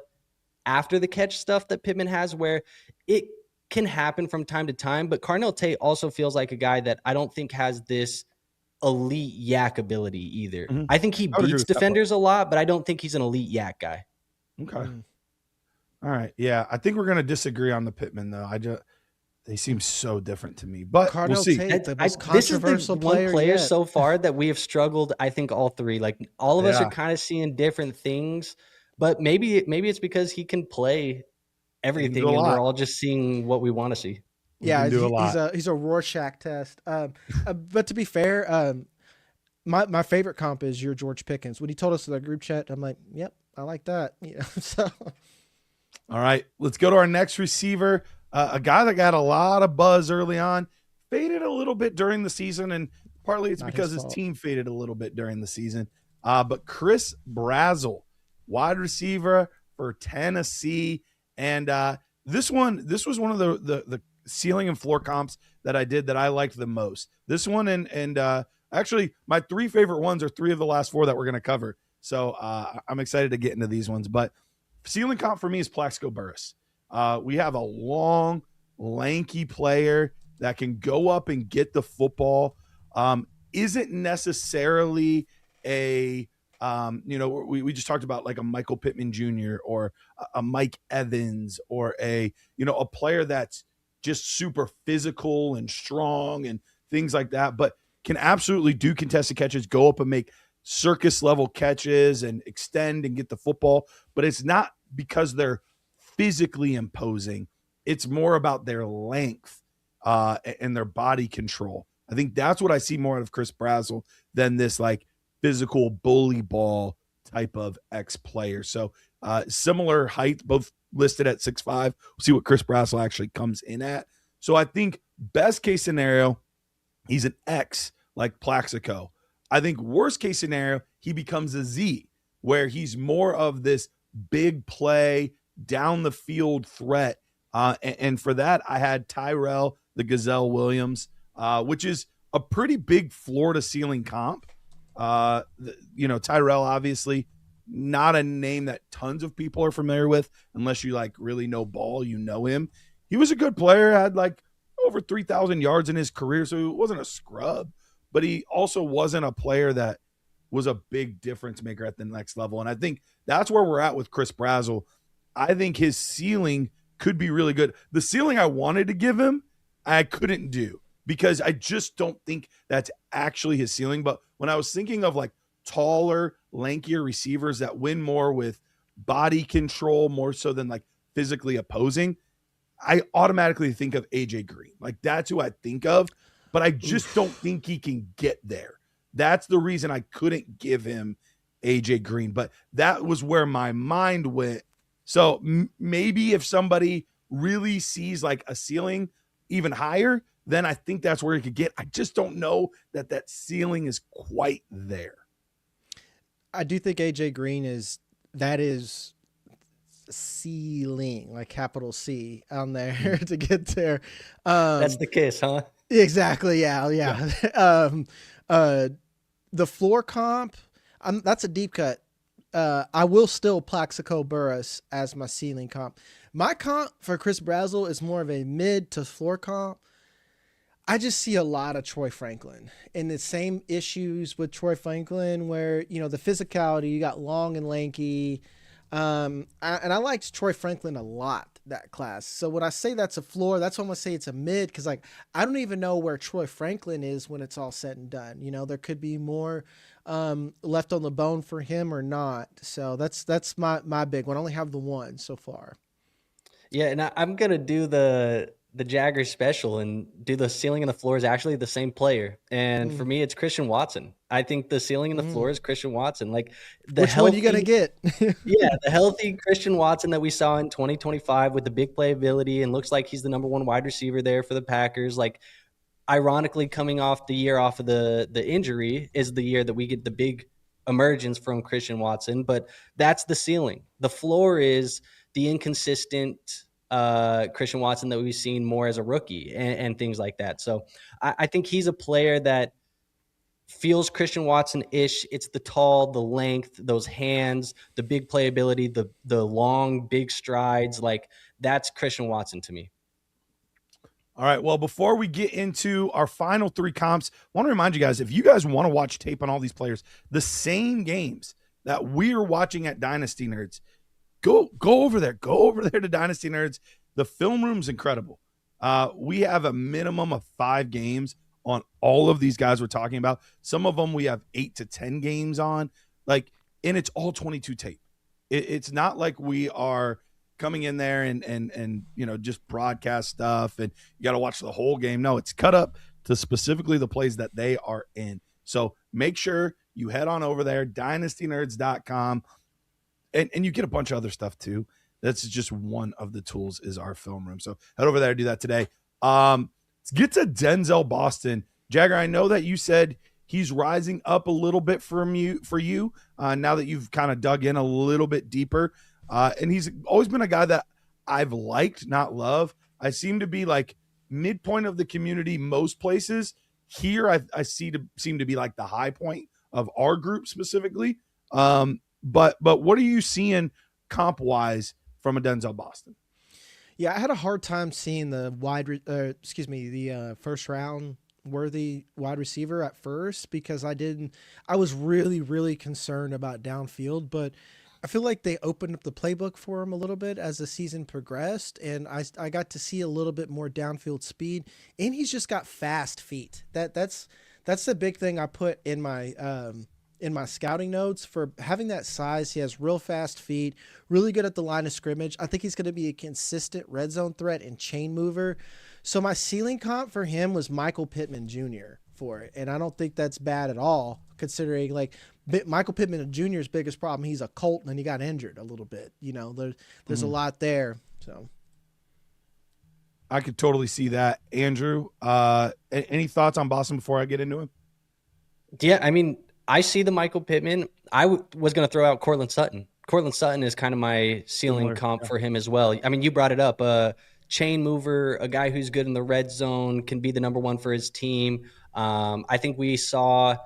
after the catch stuff that Pittman has, where it can happen from time to time, but Carnell Tate also feels like a guy that I don't think has this elite yak ability either. Mm-hmm. I think he beats defenders a lot, but I don't think he's an elite yak guy. Okay. All right. Yeah. I think we're going to disagree on the Pittman though. They seem so different to me, but Carnell we'll see. Tate, the most controversial this is the one player yet. So far that we have struggled. I think all three, like all of us are kind of seeing different things, but maybe it's because he can play everything and we're all just seeing what we want to see. Yeah, he's a Rorschach test. But to be fair, my favorite comp is your George Pickens. When he told us in the group chat, I'm like, yep, I like that. So. All right, let's go to our next receiver. A guy that got a lot of buzz early on, faded a little bit during the season, and partly it's because his team faded a little bit during the season. But Chris Brazzell, wide receiver for Tennessee, and this was one of the ceiling and floor comps that I did that I liked the most. This one and actually my 3 favorite ones are 3 of the last 4 that we're going to cover. So I'm excited to get into these ones. But ceiling comp for me is Plaxico Burress. We have a long, lanky player that can go up and get the football. Isn't necessarily a we just talked about like a Michael Pittman Jr. or a Mike Evans or a player that's just super physical and strong and things like that, but can absolutely do contested catches, go up and make circus level catches and extend and get the football. But it's not because they're physically imposing. It's more about their length and their body control. I think that's what I see more out of Chris Brazzell than this like physical bully ball type of X player. So similar height, both listed at 6'5". We'll see what Chris Brazzell actually comes in at. So I think best case scenario, he's an X like Plaxico. I think worst case scenario, he becomes a Z, where he's more of this big play, down the field threat. And for that, I had Tyrell, the Gazelle Williams, which is a pretty big floor to ceiling comp. Tyrell, obviously, not a name that tons of people are familiar with, unless you like really know ball, you know him. He was a good player, had like over 3,000 yards in his career, so he wasn't a scrub, but he also wasn't a player that was a big difference maker at the next level. And I think that's where we're at with Chris Brazzell. I think his ceiling could be really good. The ceiling I wanted to give him, I couldn't do because I just don't think that's actually his ceiling. But when I was thinking of like taller, lankier receivers that win more with body control more so than like physically opposing, I automatically think of AJ Green. Like that's who I think of, but I just don't think he can get there. That's the reason I couldn't give him AJ Green, but that was where my mind went. So maybe if somebody really sees like a ceiling even higher, then I think that's where he could get. I just don't know that ceiling is quite there. I do think AJ Green is ceiling, like capital C on there to get there. That's the kiss, huh? Exactly. Yeah. The floor comp, that's a deep cut. I will still Plaxico Burress as my ceiling comp. My comp for Chris Brazzell is more of a mid to floor comp. I just see a lot of Troy Franklin and the same issues with Troy Franklin where, the physicality, you got long and lanky. And I liked Troy Franklin a lot, that class. So when I say that's a floor, that's when I'm going to say it's a mid, because like I don't even know where Troy Franklin is when it's all said and done. There could be more left on the bone for him or not. So that's my big one. I only have the one so far. Yeah, and I'm going to do the Jagger special and do the ceiling and the floor is actually the same player. And for me, it's Christian Watson. I think the ceiling and the floor is Christian Watson. Like which one you going to get? Yeah, the healthy Christian Watson that we saw in 2025 with the big playability and looks like he's the number one wide receiver there for the Packers. Like, ironically, coming off the year off of the injury is the year that we get the big emergence from Christian Watson. But that's the ceiling. The floor is the inconsistent Christian Watson that we've seen more as a rookie and things like that. So I think he's a player that feels Christian Watson-ish. It's the tall, the length, those hands, the big playability, the long, big strides. Like that's Christian Watson to me. All right. Well, before we get into our final three comps, I want to remind you guys, if you guys want to watch tape on all these players, the same games that we're watching at Dynasty Nerds, go over there. Go over there to Dynasty Nerds. The film room's incredible. We have a minimum of 5 games on all of these guys we're talking about. Some of them we have 8 to 10 games on. And it's all 22 tape. It's not like we are coming in there and just broadcast stuff and you got to watch the whole game. No, it's cut up to specifically the plays that they are in. So make sure you head on over there, dynastynerds.com. And you get a bunch of other stuff too. That's just one of the tools is our film room. So head over there, do that today. Let's get to Denzel Boston. Jagger, I know that you said he's rising up a little bit for you now that you've kind of dug in a little bit deeper. And he's always been a guy that I've liked, not love. I seem to be like midpoint of the community most places. Here I seem to be like the high point of our group specifically. But what are you seeing comp wise from a Denzel Boston? Yeah, I had a hard time seeing the first round worthy wide receiver at first because I was really, really concerned about downfield, but I feel like they opened up the playbook for him a little bit as the season progressed, and I got to see a little bit more downfield speed, and he's just got fast feet. That's the big thing I put in my scouting notes for having that size. He has real fast feet, really good at the line of scrimmage. I think he's going to be a consistent red zone threat and chain mover. So my ceiling comp for him was Michael Pittman Jr. for it. And I don't think that's bad at all, considering like Michael Pittman Jr.'s biggest problem, he's a Colt and he got injured a little bit. There's a lot there. So. I could totally see that. Andrew, any thoughts on Boston before I get into him? Yeah, I mean, I see the Michael Pittman. I was going to throw out Cortland Sutton. Cortland Sutton is kind of my ceiling comp for him as well. I mean, you brought it up. Chain mover, a guy who's good in the red zone, can be the number one for his team. I think we saw,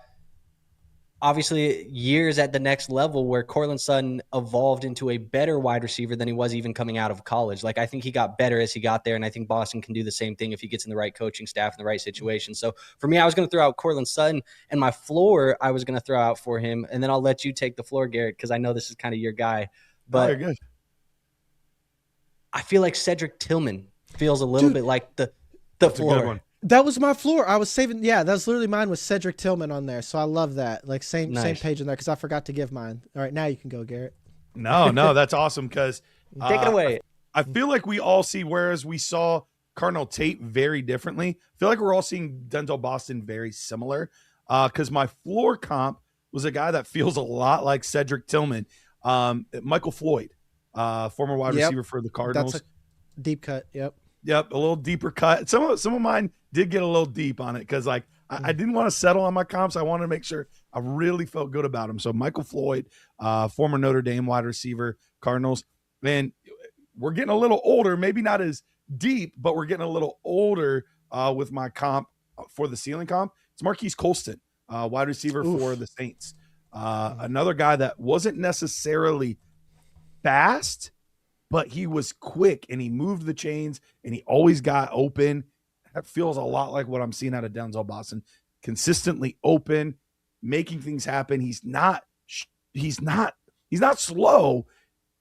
obviously, years at the next level where Cortland Sutton evolved into a better wide receiver than he was even coming out of college. Like, I think he got better as he got there, and I think Boston can do the same thing if he gets in the right coaching staff in the right situation. So for me, I was going to throw out Cortland Sutton, and my floor I was going to throw out for him, and then I'll let you take the floor, Garrett, because I know this is kind of your guy. But good. I feel like Cedric Tillman feels a little bit like the floor. That was my floor. I was saving. Yeah, that was literally mine with Cedric Tillman on there. So I love that. Like same page in there because I forgot to give mine. All right, now you can go, Garrett. No, that's awesome because take it away. I feel like we all see, whereas we saw Carnell Tate very differently, I feel like we're all seeing Denzel Boston very similar. Because my floor comp was a guy that feels a lot like Cedric Tillman, Michael Floyd, former wide receiver for the Cardinals. That's a deep cut. Yep, a little deeper cut. Some of mine did get a little deep on it because I didn't want to settle on my comps. I wanted to make sure I really felt good about him. So Michael Floyd, former Notre Dame wide receiver, Cardinals. Man, we're getting a little older, maybe not as deep, but we're getting a little older with my comp for the ceiling comp. It's Marquise Colston, wide receiver for the Saints. Another guy that wasn't necessarily fast, but he was quick and he moved the chains and he always got open. That feels a lot like what I'm seeing out of Denzel Boston. Consistently open, making things happen. He's not slow.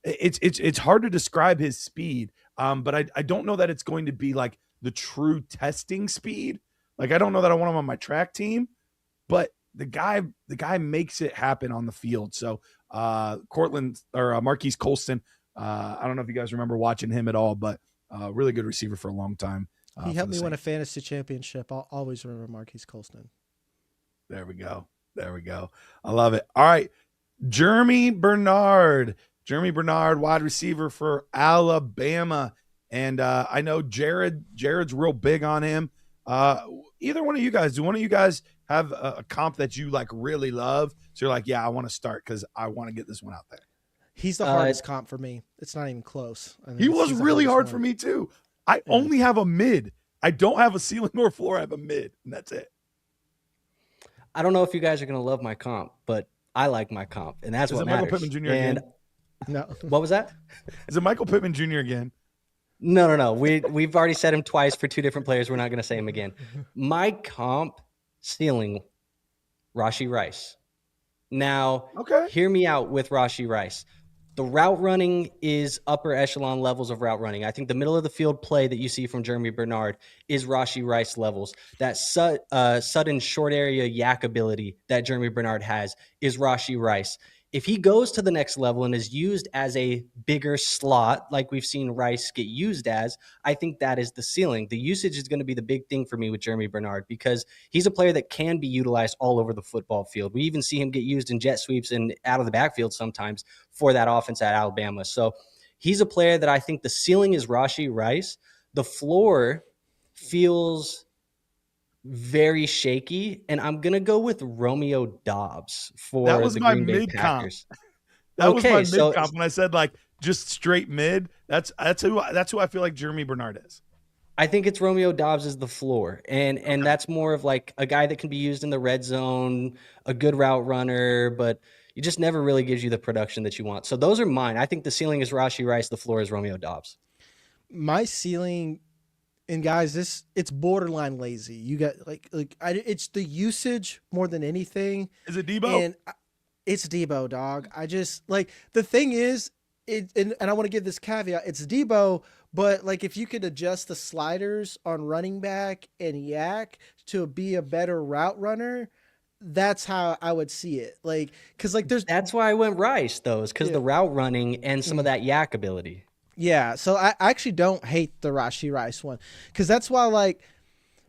It's hard to describe his speed. But I don't know that it's going to be like the true testing speed. Like, I don't know that I want him on my track team, but the guy makes it happen on the field. So Marquise Colston, I don't know if you guys remember watching him at all, but really good receiver for a long time. He helped me win a fantasy championship. I'll always remember Marquise Colston. There we go. I love it. All right. Germie Bernard, wide receiver for Alabama. And I know Jared's real big on him. Either one of you guys, do one of you guys have a comp that you like really love? So you're like, yeah, I want to start because I want to get this one out there. He's the hardest comp for me. It's not even close. He was really hard for me too. I only have a mid. I don't have a ceiling or floor. I have a mid, and that's it. I don't know if you guys are going to love my comp, but I like my comp, and that's what matters. Michael Pittman Jr. again? No. What was that? Is it Michael Pittman Jr. again? No. We've already said him twice for two different players. We're not going to say him again. My comp ceiling, Rashee Rice. Now, hear me out with Rashee Rice. The route running is upper echelon levels of route running. I think the middle of the field play that you see from Germie Bernard is Rashee Rice levels. That sudden short area yak ability that Germie Bernard has is Rashee Rice. If he goes to the next level and is used as a bigger slot, like we've seen Rice get used as, I think that is the ceiling. The usage is going to be the big thing for me with Germie Bernard because he's a player that can be utilized all over the football field. We even see him get used in jet sweeps and out of the backfield sometimes for that offense at Alabama. So he's a player that I think the ceiling is Rashee Rice. The floor feels very shaky, and I'm gonna go with Romeo Doubs for the Green Bay Packers. That was my mid comp when I said like just straight mid. That's who I feel like Germie Bernard is. I think it's Romeo Doubs is the floor, and that's more of like a guy that can be used in the red zone, a good route runner, but he just never really gives you the production that you want. So those are mine. I think the ceiling is Rashee Rice, the floor is Romeo Doubs. My ceiling. And guys, it's borderline lazy. You got it's the usage more than anything. Is it Debo? And it's Debo, dog. I just like the thing is, and I want to give this caveat. It's Debo, but like if you could adjust the sliders on running back and yak to be a better route runner, that's how I would see it. Like because like that's why I went Rice though, is because the route running and some of that yak ability. Yeah, so I actually don't hate the Rashee Rice one because that's why like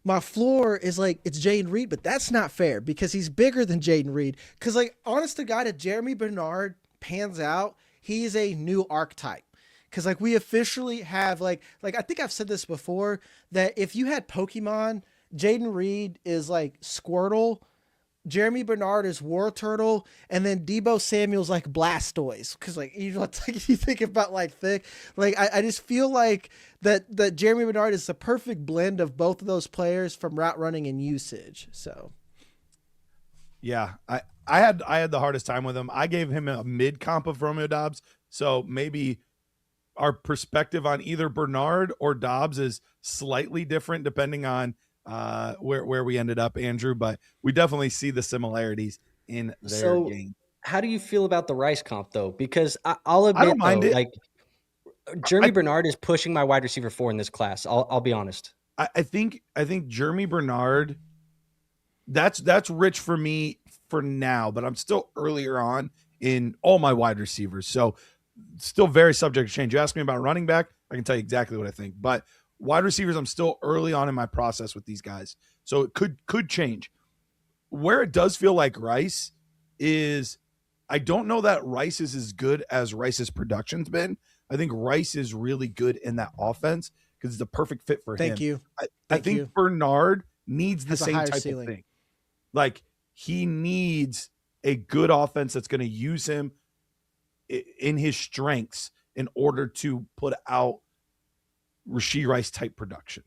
my floor is like it's Jayden Reed, but that's not fair because he's bigger than Jayden Reed. Because like honest to God, if Germie Bernard pans out, he's a new archetype. Because like we officially have like I think I've said this before, that if you had Pokemon, Jaden Reed is like Squirtle, Germie Bernard is War Turtle, and then Debo Samuel's like Blastoise. Because like you think about like thick, like I just feel like that Germie Bernard is the perfect blend of both of those players from route running and usage. So yeah, I had the hardest time with him. I gave him a mid comp of Romeo Dobbs, so maybe our perspective on either Bernard or Dobbs is slightly different depending on where we ended up, Andrew, but we definitely see the similarities in their game. How do you feel about the Rice comp though? Because I'll admit, I don't mind it. Like Germie Bernard is pushing my wide receiver 4 in this class. I'll be honest. I think Germie Bernard, that's rich for me for now, but I'm still earlier on in all my wide receivers, so still very subject to change. You ask me about running back, I can tell you exactly what I think, but wide receivers, I'm still early on in my process with these guys, so it could change. Where it does feel like Rice is, I don't know that Rice is as good as Rice's production's been. I think Rice is really good in that offense because it's a perfect fit for him. Thank you. I think Bernard needs the same type of thing. Like he needs a good offense that's going to use him in his strengths in order to put out Rashee Rice type production.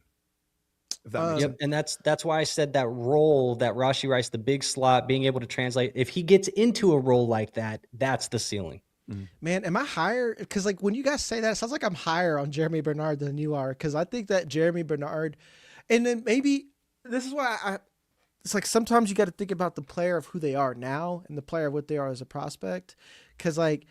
If that makes sense. And that's why I said that role, that Rashee Rice, the big slot, being able to translate. If he gets into a role like that, that's the ceiling. Man, am I higher? Because like when you guys say that, it sounds like I'm higher on Germie Bernard than you are. Because I think that Germie Bernard, and then maybe this is why it's like sometimes you got to think about the player of who they are now and the player of what they are as a prospect. Because like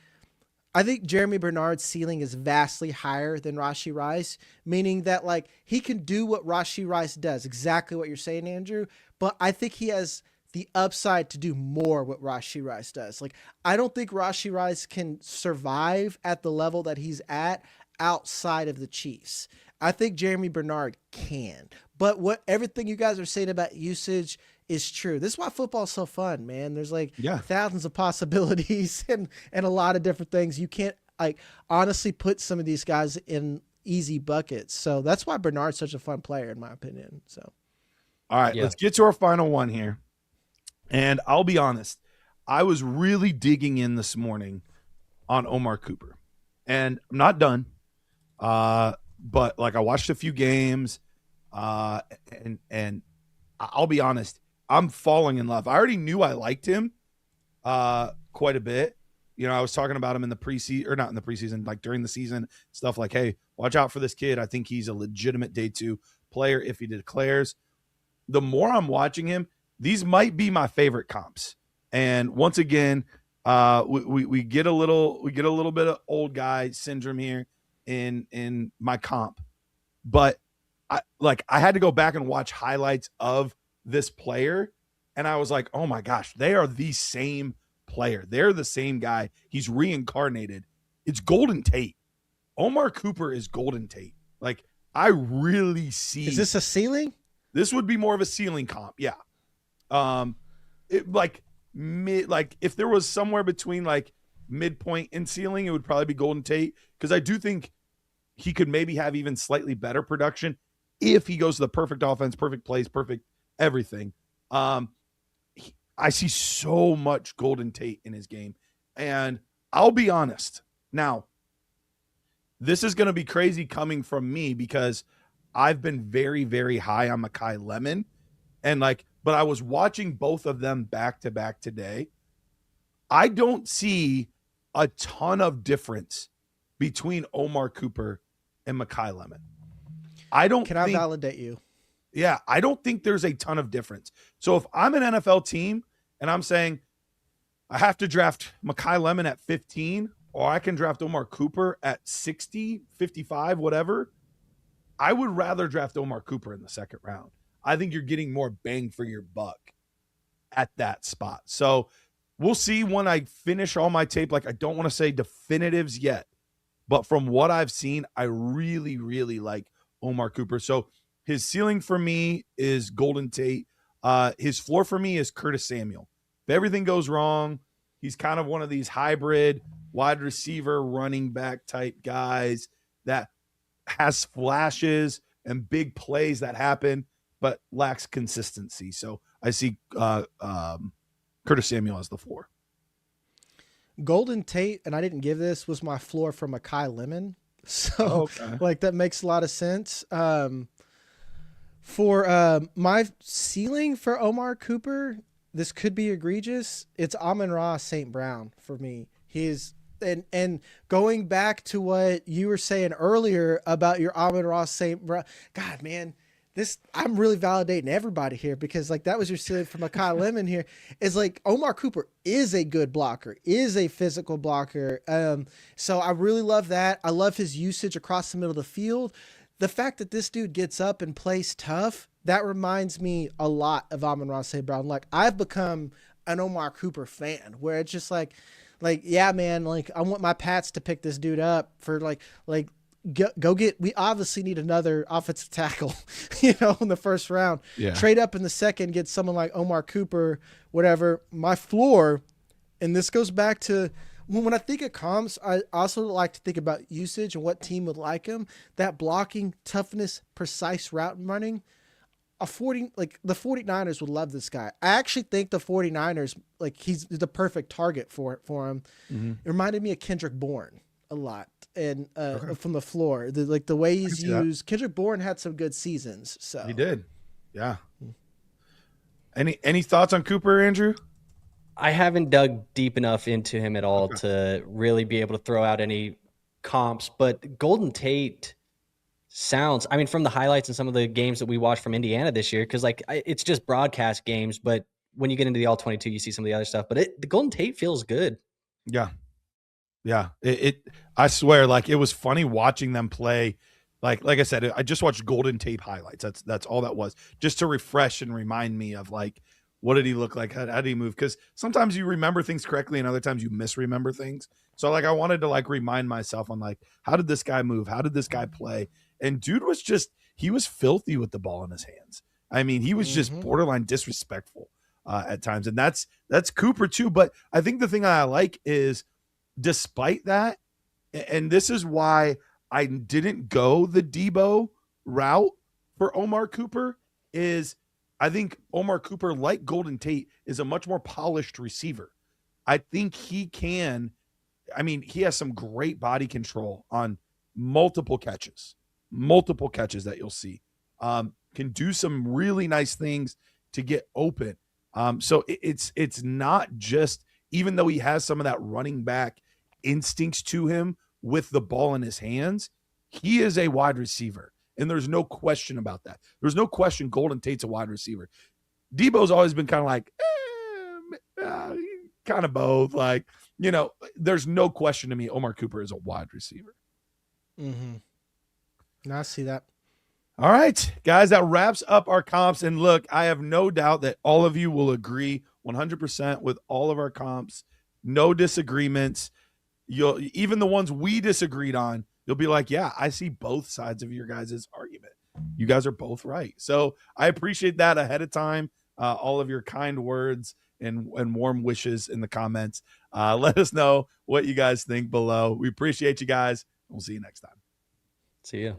I think Germie Bernard's ceiling is vastly higher than Rashee Rice, meaning that like he can do what Rashee Rice does, exactly what you're saying, Andrew. But I think he has the upside to do more what Rashee Rice does. Like I don't think Rashee Rice can survive at the level that he's at outside of the Chiefs. I think Germie Bernard can. But what everything you guys are saying about usage is true. This is why football is so fun, man. There's like thousands of possibilities and a lot of different things. You can't like honestly put some of these guys in easy buckets. So that's why Bernard's such a fun player, in my opinion. So, all right, let's get to our final one here. And I'll be honest, I was really digging in this morning on Omar Cooper, and I'm not done. But like I watched a few games, and I'll be honest, I'm falling in love. I already knew I liked him quite a bit. You know, I was talking about him in the preseason, or not in the preseason, like during the season, stuff like, hey, watch out for this kid. I think he's a legitimate day 2 player if he declares. The more I'm watching him, these might be my favorite comps. And once again, we get a little bit of old guy syndrome here in my comp. But I had to go back and watch highlights of this player, and I was like, oh my gosh, they are the same player. They're the same guy. He's reincarnated. It's Golden Tate. Omar Cooper is Golden Tate. Like I really see. Is this a ceiling? This would be more of a ceiling comp. Yeah. It like if there was somewhere between like midpoint and ceiling, it would probably be Golden Tate, because I do think he could maybe have even slightly better production if he goes to the perfect offense, perfect plays, perfect everything. I see so much Golden Tate in his game, and I'll be honest. Now, this is going to be crazy coming from me because I've been very, very high on Makai Lemon, and but I was watching both of them back to back today. I don't see a ton of difference between Omar Cooper and Makai Lemon. Can I validate you? Yeah, I don't think there's a ton of difference. So if I'm an NFL team and I'm saying I have to draft Makai Lemon at 15, or I can draft Omar Cooper at 60, 55, whatever, I would rather draft Omar Cooper in the second round. I think you're getting more bang for your buck at that spot. So we'll see when I finish all my tape. Like, I don't want to say definitives yet, but from what I've seen, I really, really like Omar Cooper. So his ceiling for me is Golden Tate. His floor for me is Curtis Samuel. If everything goes wrong, he's kind of one of these hybrid wide receiver, running back type guys that has flashes and big plays that happen, but lacks consistency. So I see Curtis Samuel as the floor. Jordyn Tate, and I didn't give this, was my floor for Makai Lemon. So like that makes a lot of sense. For my ceiling for Omar Cooper, this could be egregious. It's Amon-Ra St. Brown for me. He's and going back to what you were saying earlier about your Amon-Ra St. Brown. God, man, I'm really validating everybody here, because like that was your ceiling for Makai Lemon here. Is like Omar Cooper is a good blocker, is a physical blocker. So I really love that. I love his usage across the middle of the field. The fact that this dude gets up and plays tough, that reminds me a lot of Amon-Ra St. Brown. Like I've become an Omar Cooper fan, where it's just like, yeah, man, like I want my Pats to pick this dude up for like go get, we obviously need another offensive tackle, in the first round. Yeah. Trade up in the second, get someone like Omar Cooper, whatever. My floor, and this goes back to when I think of comps, I also like to think about usage and what team would like him. That blocking, toughness, precise route running. The 49ers would love this guy. I actually think the 49ers, like he's the perfect target for him. Mm-hmm. It reminded me of Kendrick Bourne a lot, and from the floor, the way he's used. That. Kendrick Bourne had some good seasons. So he did. Yeah. Any thoughts on Cooper, Andrew? I haven't dug deep enough into him at all to really be able to throw out any comps, but Jordyn Tate sounds, I mean, from the highlights and some of the games that we watched from Indiana this year, because like it's just broadcast games, but when you get into the all 22, you see some of the other stuff, but the Jordyn Tate feels good. Yeah. Yeah. I swear, like it was funny watching them play. Like I said, I just watched Jordyn Tate highlights. That's all that was, just to refresh and remind me of like, what did he look like? How did he move? Because sometimes you remember things correctly and other times you misremember things. So like I wanted to like remind myself on like, how did this guy move? How did this guy play? And dude was he was filthy with the ball in his hands. I mean, he was just borderline disrespectful at times. And that's Cooper too. But I think the thing I like is, despite that, and this is why I didn't go the Debo route for Omar Cooper, is I think Omar Cooper, like Jordyn Tate, is a much more polished receiver. I think he has some great body control on multiple catches that you'll see. Can do some really nice things to get open. So it's not just, even though he has some of that running back instincts to him with the ball in his hands, he is a wide receiver. And there's no question about that. There's no question Jordyn Tate's a wide receiver. Debo's always been kind of like, kind of both. Like, there's no question to me Omar Cooper is a wide receiver. Mm-hmm. Now I see that. All right, guys, that wraps up our comps. And look, I have no doubt that all of you will agree 100% with all of our comps. No disagreements. Even the ones we disagreed on, you'll be like, yeah, I see both sides of your guys' argument. You guys are both right. So I appreciate that ahead of time. All of your kind words and warm wishes in the comments. Let us know what you guys think below. We appreciate you guys. We'll see you next time. See ya.